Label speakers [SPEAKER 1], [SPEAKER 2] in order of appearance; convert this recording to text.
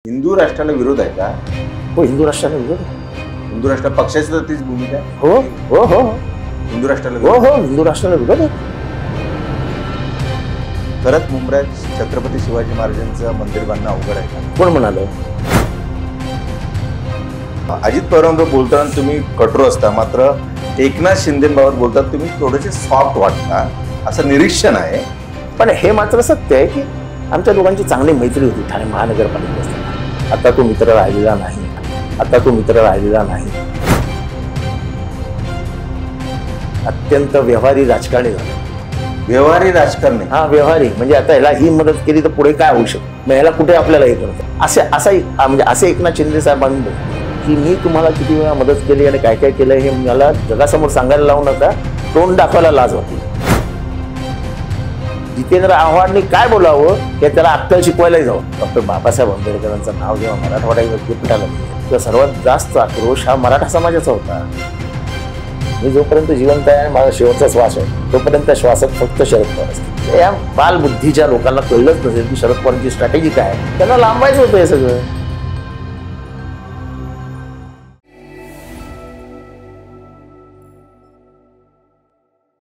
[SPEAKER 1] हिंदू राष्ट्राला विरोध आहे का?
[SPEAKER 2] हो, हिंदू राष्ट्राला विरोध आहे.
[SPEAKER 1] हिंदू राष्ट्र पक्षाची तर तीच भूमिका आहे.
[SPEAKER 2] हो हो हो
[SPEAKER 1] हिंदू राष्ट्राला
[SPEAKER 2] हो
[SPEAKER 1] विरोध.
[SPEAKER 2] हो हिंदू राष्ट्राला विरोध आहे.
[SPEAKER 1] खरंच मुंबईत छत्रपती शिवाजी महाराजांचं मंदिर बांधणं अवघड आहे का?
[SPEAKER 2] कोण म्हणालं?
[SPEAKER 1] अजित पवारांबरोबर बोलताना तुम्ही कठोर असता, मात्र एकनाथ शिंदेबाबत बोलतात तुम्ही थोडेसे सॉफ्ट वाटता, असं निरीक्षण आहे.
[SPEAKER 2] पण हे मात्र सत्य आहे की आमच्या दोघांची चांगली मैत्री होती ठाणे महानगरपालिकेत असताना. आता तो मित्र राहिलेला नाही. अत्यंत व्यवहारी राजकारणी झाला.
[SPEAKER 1] व्यवहारी राजकारणी.
[SPEAKER 2] हा, व्यवहारी म्हणजे आता ह्याला ही मदत केली तर पुढे काय होऊ शकतं, मग ह्याला कुठे आपल्याला हे करतं असे एकनाथ शिंदे साहेबांनी की मी तुम्हाला किती वेळा मदत केली आणि काय काय केलं हे मला जगासमोर सांगायला लावू नका, तोंड दाखवायला लाज वाटली. जितेंद्र आव्हाडांनी काय बोलावं हे त्याला अक्कल शिकवायलाही जावं. डॉक्टर बाबासाहेब आंबेडकरांचं नाव जेव्हा मराठवाडा विद्यापीठाला तेव्हा सर्वात जास्त आक्रोश हा मराठा समाजाचा होता. मी जोपर्यंत जिवंत आहे आणि माझा शेवटचा श्वास आहे तोपर्यंत श्वासात फक्त शरद पवार असतील. या बालबुद्धीच्या लोकांना कळलंच नसेल की शरद पवारांची स्ट्रॅटेजी काय, त्यांना लांबायचं होतं हे सगळं.